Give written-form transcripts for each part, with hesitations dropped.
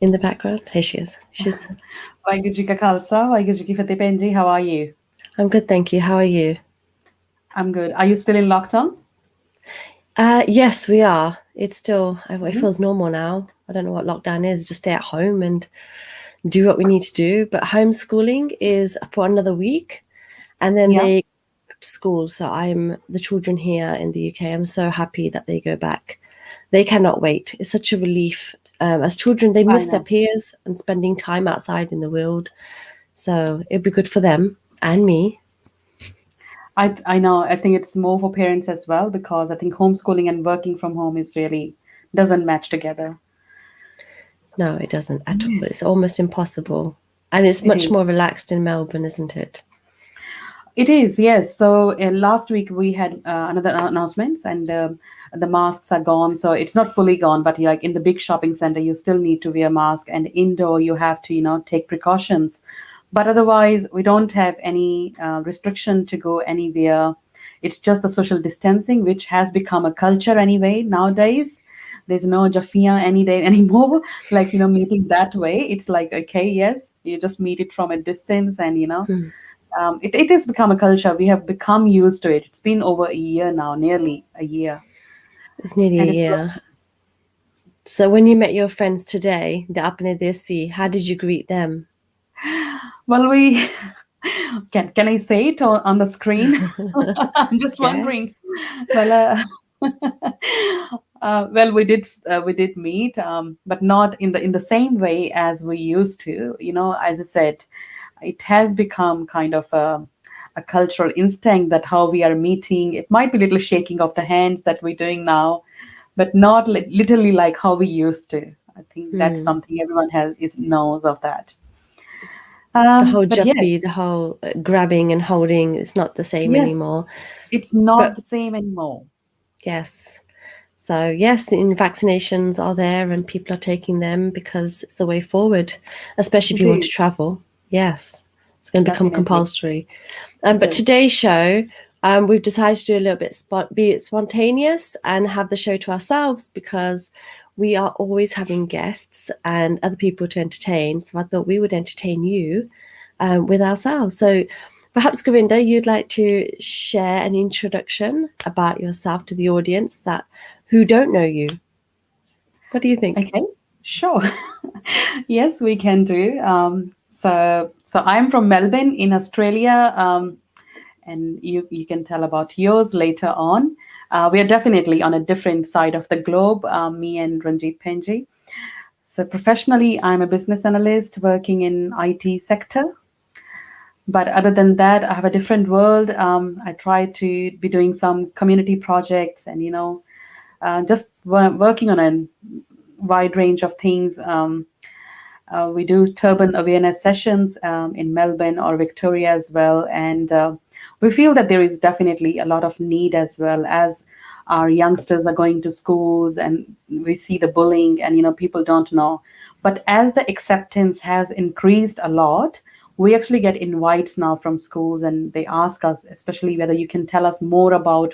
In the background. Here she is. Waheguru Ji Ka Khalsa, Waheguru Ji Ki Fateh. Penji, how are you? I'm good, thank you. How are you? I'm good. Are you still in lockdown? Yes, we are. It Mhm. feels normal now. I don't know what lockdown is. Just stay at home and do what we need to do. But homeschooling is for another week, and then Yeah, they go back to school. So the children here in the UK. I'm so happy that they go back. They cannot wait. It's such a relief. As children, they I miss their know. peers and spending time outside in the world. So it'd be good for them and me. I know. I think it's more for parents as well because I think homeschooling and working from home is really doesn't match together. No, it doesn't at all. It's Yes, almost impossible. And it's it much is. more relaxed in Melbourne, isn't it? It is, yes. So last week we had another announcements, and the masks are gone. So it's not fully gone, but like in the big shopping center, you still need to wear mask, and indoor you have to, take precautions. But otherwise, we don't have any restriction to go anywhere. It's just the social distancing, which has become a culture anyway nowadays. There's no Jafia any day anymore. Like, meeting that way, it's like, okay, yes, you just meet it from a distance and, Hmm. it has become a culture. We have become used to it. It's been over a year now, nearly a year. It's nearly a And it's, year. So when you met your friends today, the Apne Desi, how did you greet them? well, we can I say it on the screen? I'm just wondering. Yes. Well, well, we did meet, but not in the same way as we used to. As I said, it has become kind of a cultural instinct that how we are meeting. It might be little shaking of the hands that we're doing now, but not literally like how we used to. I think that's Hmm. something everyone is knows of that. The whole But yes, jappi, the whole grabbing and holding, it's not the same yes, anymore. it's not But the same anymore. yes. So yes, vaccinations are there and people are taking them because it's the way forward, especially if It you want to is travel. Yes, it's going to become definitely compulsory. it But is. today's show, we've decided to do a little bit be it spontaneous and have the show to ourselves because we are always having guests and other people to entertain. So I thought we would entertain you with ourselves. So perhaps, Gurinder, you'd like to share an introduction about yourself to the audience that who don't know you. What do you think? Okay, sure. Yes, we can do. So I'm from Melbourne in Australia, and you can tell about yours later on. We are definitely on a different side of the globe, me and Ranjeet Penji. So professionally, I'm a business analyst working in IT sector. But other than that, I have a different world. I try to be doing some community projects and just working on a wide range of things. We do turban awareness sessions in Melbourne or Victoria as well, and we feel that there is definitely a lot of need as well as our youngsters are going to schools and we see the bullying and people don't know. But as the acceptance has increased a lot, we actually get invites now from schools and they ask us, especially whether you can tell us more about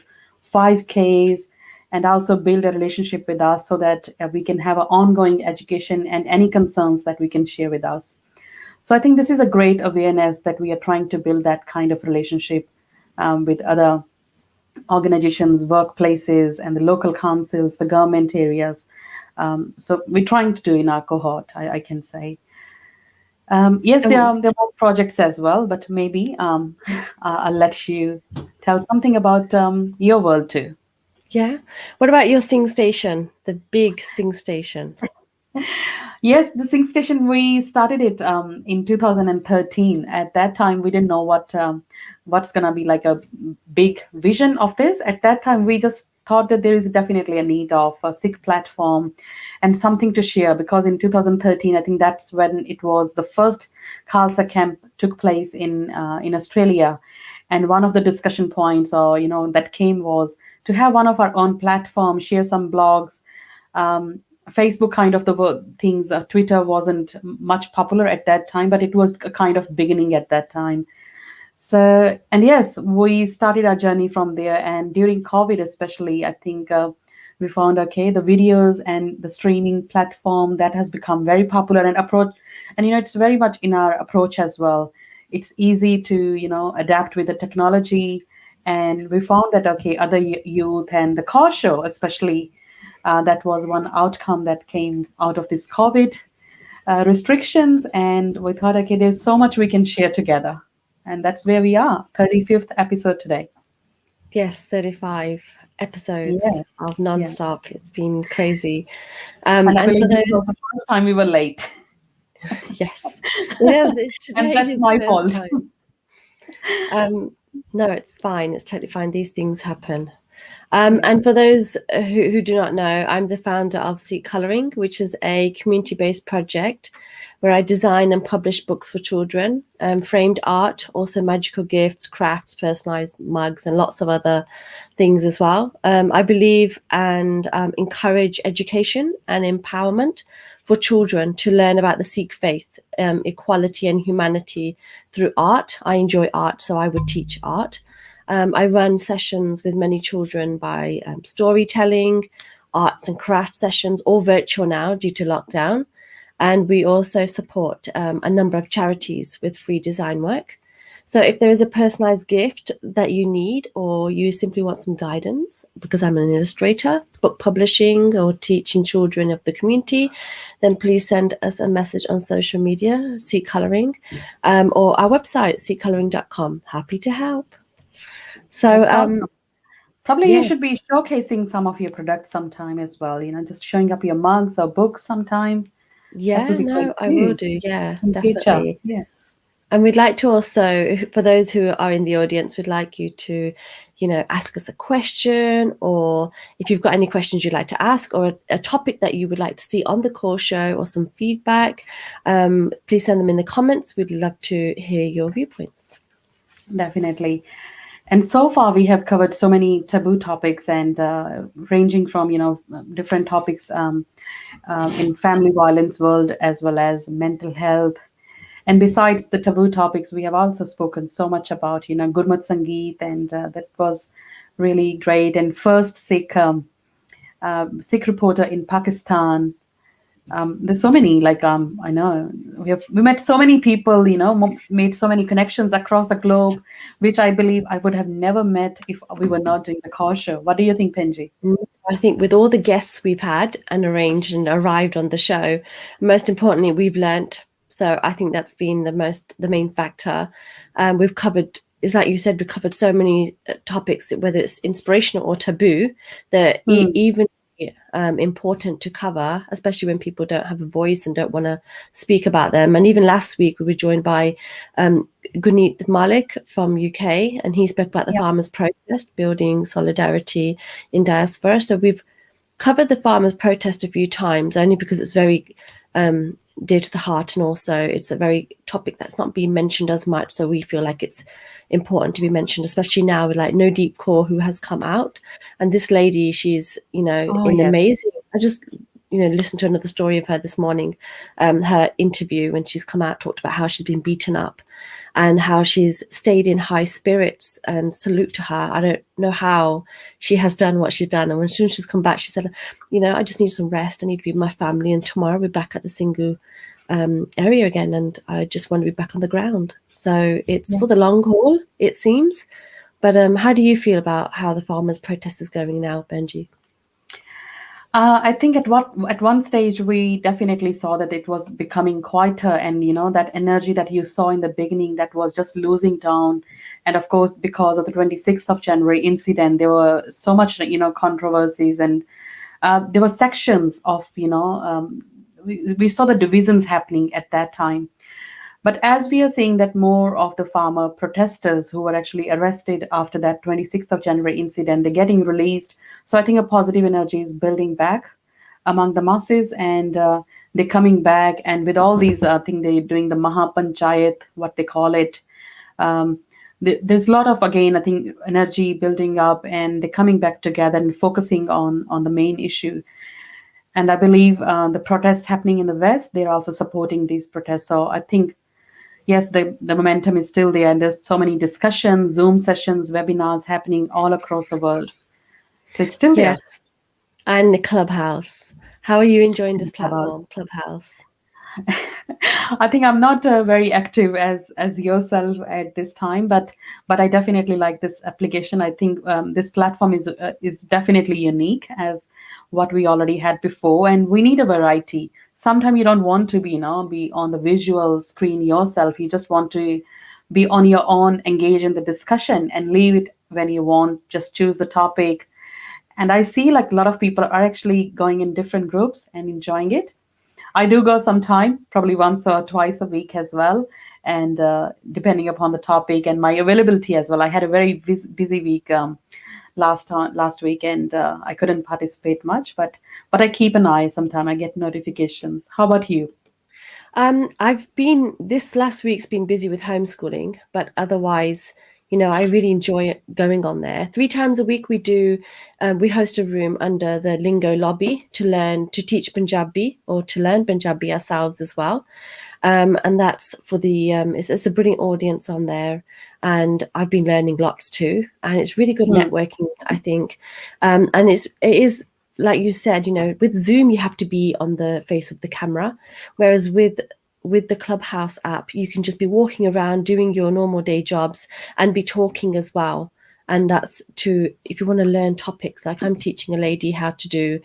5Ks and also build a relationship with us so that we can have an ongoing education and any concerns that we can share with us. So I think this is a great awareness that we are trying to build that kind of relationship with other organizations, workplaces, and the local councils, the government areas. So we're trying to do in our cohort, I can say. Yes, there Um, are more projects as well, but maybe I'll let you tell something about your world too. yeah. What about your sing station, the big sing station? Yes, the Sing Station, we started it in 2013. At that time, we didn't know what's gonna be like a big vision of this. At that time, we just thought that there is definitely a need of a sick platform and something to share because in 2013, I think that's when it was the first Khalsa camp took place in Australia, and one of the discussion points or that came was to have one of our own platform, share some blogs. Facebook kind of the things. Twitter wasn't much popular at that time, but it was a kind of beginning at that time. And yes, we started our journey from there. And during COVID, especially, I think we found, okay, the videos and the streaming platform that has become very popular and approach, and it's very much in our approach as well. It's easy to adapt with the technology, and we found that, okay, other youth and the car show especially, that was one outcome that came out of this COVID restrictions, and we thought, okay, there's so much we can share together, and that's where we are, 35th episode today. Yes, 35 episodes Yeah, of yeah. nonstop. It's been crazy. And I And for believe this those, was the first time we were late. yes, it is. It's And today that's is my the first fault. time. No, it's fine. It's totally fine. These things happen. Yeah. And for those who do not know, I'm the founder of Seek Colouring, which is a community-based project where I design and publish books for children, framed art, also magical gifts, crafts, personalised mugs, and lots of other things as well. I believe and encourage education and empowerment for children to learn about the Sikh faith, equality and humanity through art. I enjoy art, so I would teach art. I run sessions with many children by storytelling, arts and craft sessions, all virtual now due to lockdown. And we also support a number of charities with free design work. So if there is a personalized gift that you need, or you simply want some guidance, because I'm an illustrator, book publishing, or teaching children of the community, then please send us a message on social media, Seek Colouring, or our website, seekcolouring.com. Happy to help. So, That's awesome. Probably you should yes, be showcasing some of your products sometime as well, just showing up your mugs or books sometime. That yeah, would be great no, I will too do. Yeah, in future. definitely. Yes. And we'd like to also, for those who are in the audience, we'd like you to, ask us a question, or if you've got any questions you'd like to ask, or a topic that you would like to see on the call show, or some feedback, please send them in the comments. We'd love to hear your viewpoints. Definitely. And so far, we have covered so many taboo topics, and ranging from different topics in family violence world, as well as mental health. And besides the taboo topics, we have also spoken so much about Gurmat Sangeet, and that was really great. And first Sikh reporter in Pakistan. There's so many, like, I know we met so many people, made so many connections across the globe, which I believe I would have never met if we were not doing the car show. What do you think, Penji? I think with all the guests we've had and arranged and arrived on the show, most importantly, we've learnt. So I think that's been the main factor. We've covered, it's like you said, we've covered so many topics, whether it's inspirational or taboo, that Hmm. even important to cover, especially when people don't have a voice and don't want to speak about them. And even last week, we were joined by Guneet Malik from UK, and he spoke about the Yeah. farmers' protest, building solidarity in diaspora. So we've covered the farmers' protest a few times, only because it's very dear to the heart, and also it's a very topic that's not being mentioned as much. So we feel like it's important to be mentioned, especially now with like No Deep Core, who has come out, and this lady, she's Oh, in yes. amazing. I just listened to another story of her this morning, her interview when she's come out, talked about how she's been beaten up and how she's stayed in high spirits, and salute to her. I don't know how she has done what she's done. And when soon she's come back, she said, I just need some rest. I need to be with my family. And tomorrow we're back at the Singu area again. And I just want to be back on the ground. So it's for the long haul, it seems. But how do you feel about how the farmers' protest is going now, Benji? I think at one stage we definitely saw that it was becoming quieter, and that energy that you saw in the beginning, that was just losing down. And of course, because of the 26th of January incident, there were so much controversies, and there were sections of we saw the divisions happening at that time. But as we are seeing that more of the farmer protesters who were actually arrested after that 26th of January incident, they're getting released. So I think a positive energy is building back among the masses, and they're coming back. And with all these, I think they're doing the Mahapanchayat, what they call it. There's a lot of, again, I think, energy building up, and they're coming back together and focusing on the main issue. And I believe the protests happening in the West, they're also supporting these protests. So I think, yes, the momentum is still there, and there's so many discussions, Zoom sessions, webinars happening all across the world. So it's still there. Yes. And Clubhouse. How are you enjoying this Clubhouse. platform, Clubhouse? I think I'm not very active as yourself at this time, but I definitely like this application. I think this platform is definitely unique as what we already had before, and we need a variety. Sometimes you don't want to be on the visual screen yourself. You just want to be on your own, engage in the discussion, and leave it when you want. Just choose the topic. And I see like a lot of people are actually going in different groups and enjoying it. I do go sometime, probably once or twice a week as well, and depending upon the topic and my availability as well. I had a very busy week last week, and I couldn't participate much, but I keep an eye. Sometime I get notifications. How about you? I've been this last week's been busy with homeschooling, but otherwise, I really enjoy going on there. 3 times a week we host a room under the Lingo lobby to teach Punjabi or to learn Punjabi ourselves as well. And that's for it's a brilliant audience on there, and I've been learning lots too, and it's really good Hmm. networking, I think. And it is like you said, with Zoom you have to be on the face of the camera, whereas with the Clubhouse app you can just be walking around doing your normal day jobs and be talking as well. And that's to if you want to learn topics, like I'm teaching a lady how to do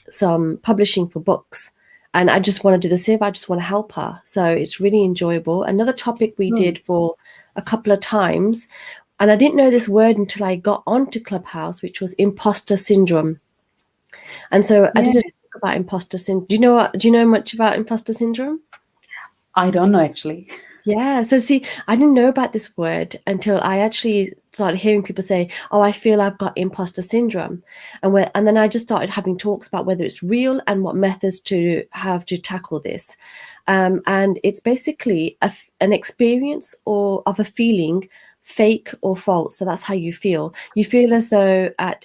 some publishing for books, and I just want to do the same. I just want to help her. So it's really enjoyable. Another topic we Hmm. did for a couple of times, and I didn't know this word until I got onto Clubhouse, which was imposter syndrome. And so I Yeah, did a talk about imposter syndrome. Do you know much about imposter syndrome? I don't know actually. Yeah. So see, I didn't know about this word until I actually started hearing people say, "Oh, I feel I've got imposter syndrome," and then I just started having talks about whether it's real and what methods to have to tackle this. And it's basically an experience or of a feeling, fake or false. So that's how you feel. You feel as though at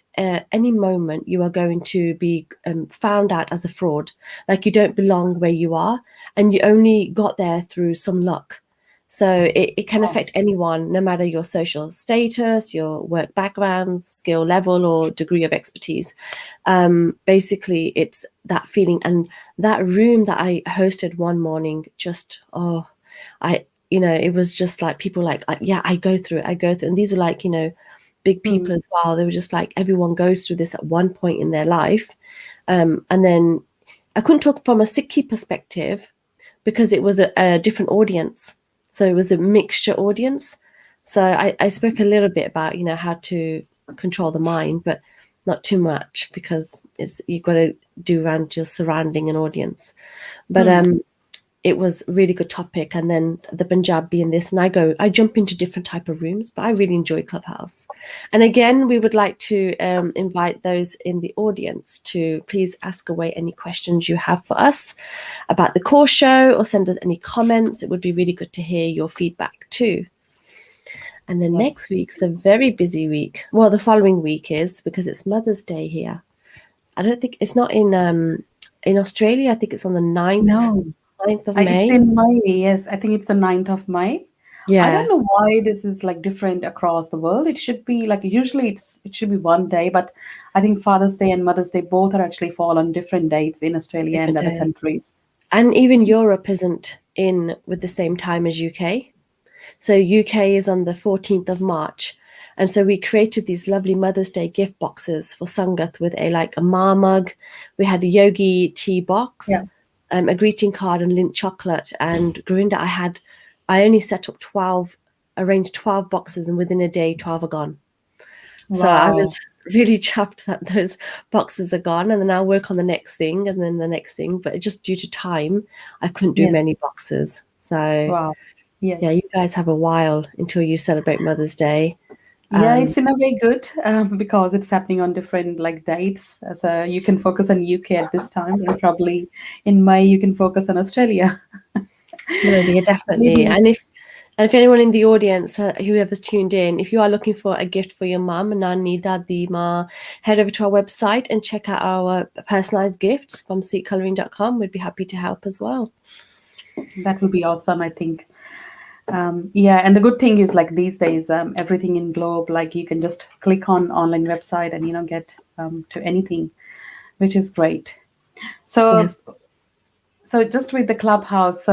any moment you are going to be found out as a fraud, like you don't belong where you are, and you only got there through some luck. So it can Oh, affect anyone, no matter your social status, your work background, skill level, or degree of expertise. Basically, it's that feeling. And that room that I hosted one morning, it was just like people like, yeah, I go through it, I go through. And these were like, big hmm. people as well. They were just like, everyone goes through this at one point in their life. And then I couldn't talk from a Sikhi perspective because it was a different audience. So it was a mixture audience. So I spoke a little bit about, how to control the mind, but not too much because you've got to do around your surrounding an audience. But Hmm. it was a really good topic. And then the Punjabi and this, and I jump into different type of rooms, but I really enjoy Clubhouse. And again, we would like to invite those in the audience to please ask away any questions you have for us about the course show, or send us any comments. It would be really good to hear your feedback too. And then Yes. next week's a very busy week. Well, the following week is, because it's Mother's Day here. I don't think it's not in Australia. I think it's on the ninth, No, 9th of it's May. in May. Yes, I think it's the 9th of May. I don't Yeah, know why this is like different across the world. It should be like usually it should be one day, but I think Father's Day and Mother's Day both are actually fall on different dates in Australia and different other day. countries. And even Europe isn't in with the same time as UK. So UK is on the 14th of March. And so we created these lovely Mother's Day gift boxes for Sangat with a ma mug. We had a yogi tea box, Yeah. a greeting card and Lindt chocolate. And Gurinder, I only set up 12, arranged 12 boxes, and within a day, 12 are gone. So I Wow. was really chuffed that those boxes are gone. And then I'll work on the next thing and then the next thing. But just due to time, I couldn't do many Yes. boxes. So Wow. yeah, you Yes. guys have a while until you celebrate Mother's Day. Yeah, Um, it's in a way good because it's happening on different like dates. So you can focus on UK at this time, and probably in May you can focus on Australia. no, dear, definitely. Maybe And if anyone in the audience, whoever's tuned in, if you are looking for a gift for your mum, nani, dadi, ma, head over to our website and check out our personalized gifts from seatcoloring.com. We'd be happy to help as well. that will be awesome. I think. Yeah, and the good thing is like these days, everything in Globe, like you can just click on online website and get to anything. which is great. So, Yes. so just with the clubhouse,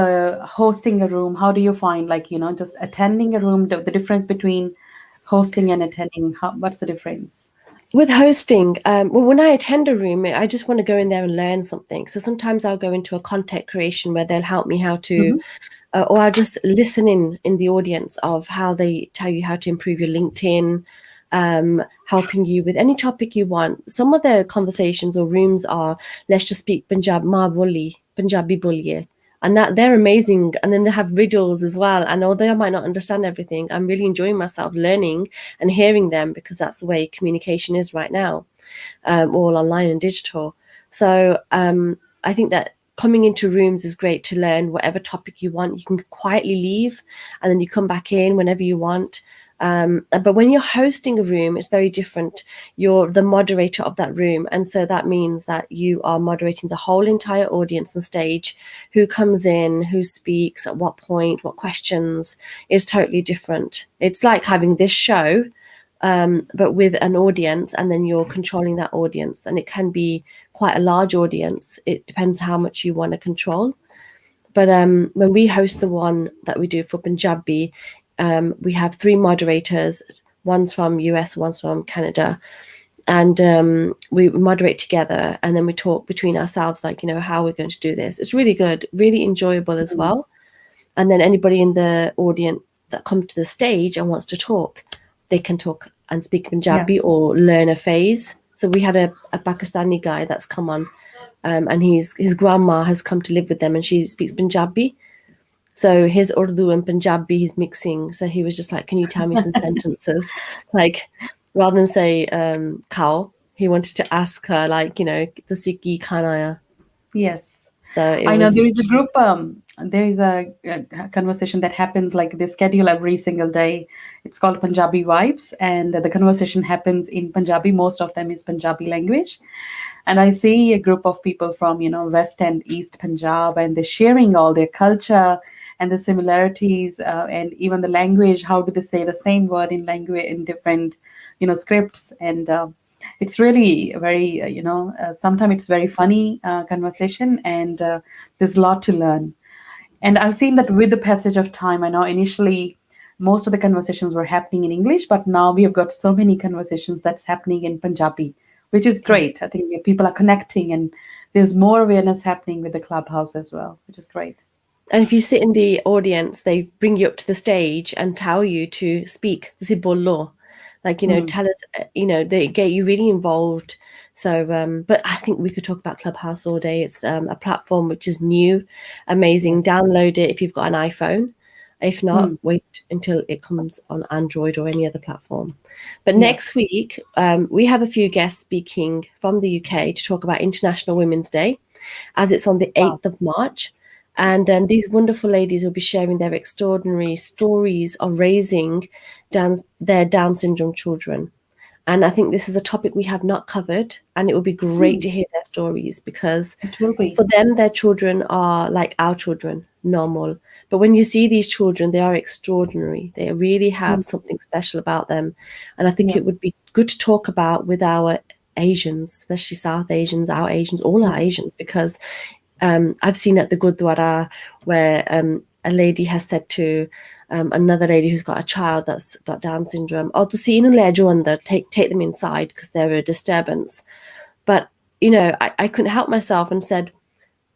hosting a room, how do you find, like, just attending a room, the difference between hosting and attending? What's the difference? With hosting, well, when I attend a room, I just want to go in there and learn something. So sometimes I'll go into a content creation where they'll help me how to, Hmm. or I'll just listen in the audience of how they tell you how to improve your LinkedIn, helping you with any topic you want. Some of the conversations or rooms are, let's just speak Punjabi boliye. And that they're amazing. And then they have riddles as well. And although I might not understand everything, I'm really enjoying myself learning and hearing them because that's the way communication is right now, all online and digital. So I think that coming into rooms is great to learn whatever topic you want. You can quietly leave and then you come back in whenever you want. But when you're hosting a room, it's very different. You're the moderator of that room. And so that means that you are moderating the whole entire audience and stage, who comes in, who speaks, at what point, what questions is totally different. It's like having this show, but with an audience, and then you're controlling that audience. And it can be quite a large audience. It depends how much you want to control. But when we host the one that we do for Punjabi, we have three moderators. One's from US, one's from Canada, and we moderate together, and then we talk between ourselves, like, how we're going to do this. It's really good, really enjoyable as Mm. well. And then anybody in the audience that come to the stage and wants to talk, they can talk and speak Yeah. Punjabi or learn a phase. So we had a Pakistani guy that's come on, and his grandma has come to live with them, and she speaks Punjabi. So his Urdu and Punjabi he's mixing. So he was just like, "Can you tell me some sentences?" Like, rather than say "Kaur," he wanted to ask her, like, the Sikhi Khanaya. Yes. So it I know there was, is a group, there is a conversation that happens, like they schedule every single day. It's called Punjabi Vibes, and the conversation happens in Punjabi. Most of them is Punjabi language. And I see a group of people from, West and East Punjab, and they're sharing all their culture and the similarities, and even the language. How do they say the same word in language in different, scripts? And it's really very, sometimes it's very funny conversation, and there's a lot to learn. And I've seen that with the passage of time. I know initially most of the conversations were happening in English, but now we have got so many conversations that's happening in Punjabi, which is great. I think people are connecting, and there's more awareness happening with the clubhouse as well, which is great. and if you sit in the audience, they bring you up to the stage and tell you to speak Zibolo, like, Mm. tell us, they get you really involved. So, but I think we could talk about Clubhouse all day. It's a platform which is new, amazing. Yes. Download it if you've got an iPhone. If not, Mm. wait until it comes on Android or any other platform. But Yeah. next week, we have a few guests speaking from the UK to talk about International Women's Day, as it's on the Wow. 8th of March. And these wonderful ladies will be sharing their extraordinary stories of raising their Down syndrome children. And I think this is a topic we have not covered, and it would be great Mm. to hear their stories because It will be. for them, their children are like our children, normal. But when you see these children, they are extraordinary. They really have Mm. something special about them. And I think Yeah. it would be good to talk about with our Asians, especially South Asians, our Asians, all our Mm. Asians, because I've seen at the Gurdwara where a lady has said to another lady who's got a child that's got Down syndrome, "Oh, to see under, take them inside because they're a disturbance." But I couldn't help myself and said,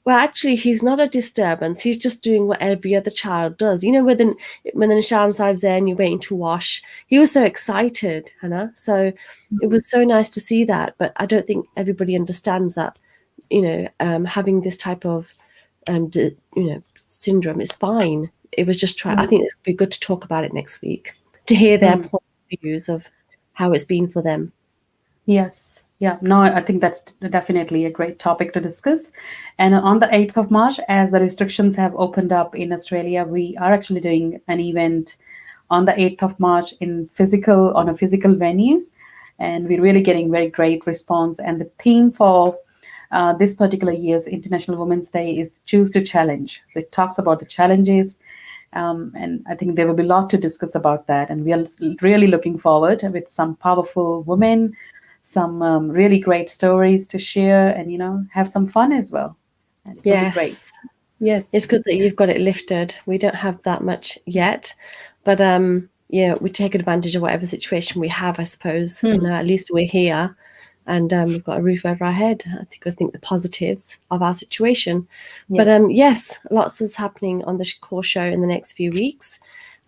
"Well, actually, he's not a disturbance. He's just doing what every other child does." When the Nishan Sahib's there and you're waiting to wash, he was so excited, Hannah. So it Mm. was so nice to see that. But I don't think everybody understands that, having this type of, syndrome is fine. It was just try. I Mm. think it's be good to talk about it next week to hear their Mm. point of views of how it's been for them. Yes. Yeah. No, I think that's definitely a great topic to discuss. And on the 8th of March, as the restrictions have opened up in Australia, we are actually doing an event on the 8th of March on a physical venue. And we're really getting very great response. And the theme for this particular year's International Women's Day is Choose to Challenge. So it talks about the challenges, and I think there will be a lot to discuss about that. And we are really looking forward with some powerful women some really great stories to share, and have some fun as well. And it will be great. Yes. Yes. It's good that you've got it lifted. We don't have that much yet, but yeah, we take advantage of whatever situation we have, I suppose. And at least we're here, and we've got a roof over our head. I think the positives of our situation. But Yes. yes, lots is happening on the Kaur show in the next few weeks.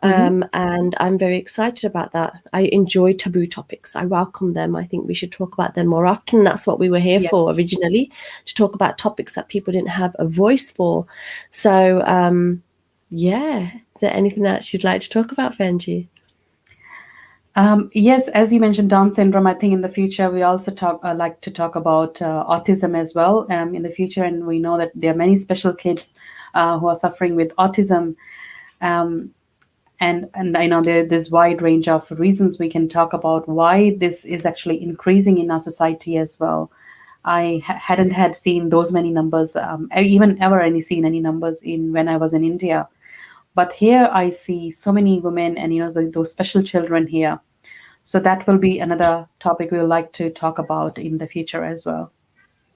And I'm very excited about that. I enjoy taboo topics. I welcome them. I think we should talk about them more often. That's what we were here Yes. for originally, to talk about topics that people didn't have a voice for. So, yeah. Is there anything else you'd like to talk about, Fenji? Yes, as you mentioned, Down syndrome. I think in the future we also like to talk about autism as well. In the future, and we know that there are many special kids who are suffering with autism. And I know there's wide range of reasons we can talk about why this is actually increasing in our society as well. I hadn't had seen those many numbers, even ever seen any numbers in when I was in India. But here I see so many women and those special children here. So that will be another topic we would like to talk about in the future as well.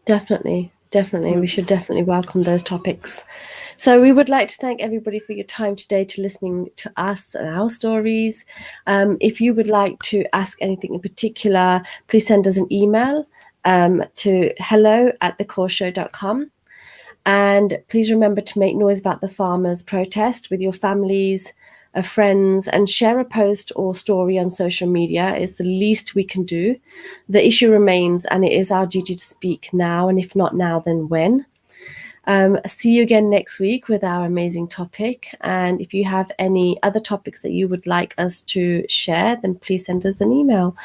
Definitely. We should definitely welcome those topics. So we would like to thank everybody for your time today to listening to us and our stories. If you would like to ask anything in particular, please send us an email to hello@thekaurshow.com. And please remember to make noise about the farmers' protest with your families, friends, and share a post or story on social media. It's the least we can do. The issue remains, and it is our duty to speak now, and if not now, then when? See you again next week with our amazing topic. And if you have any other topics that you would like us to share, then please send us an email.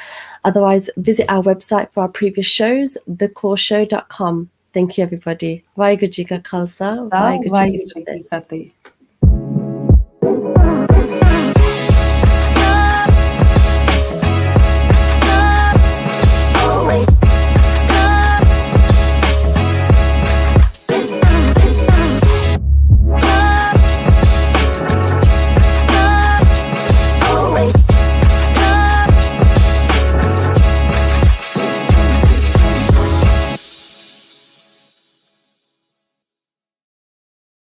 Otherwise, visit our website for our previous shows, thekaurshow.com. Thank you, everybody. Vaheguru Ji Ka Khalsa, Vaheguru Ji Ki Fateh. Fateh.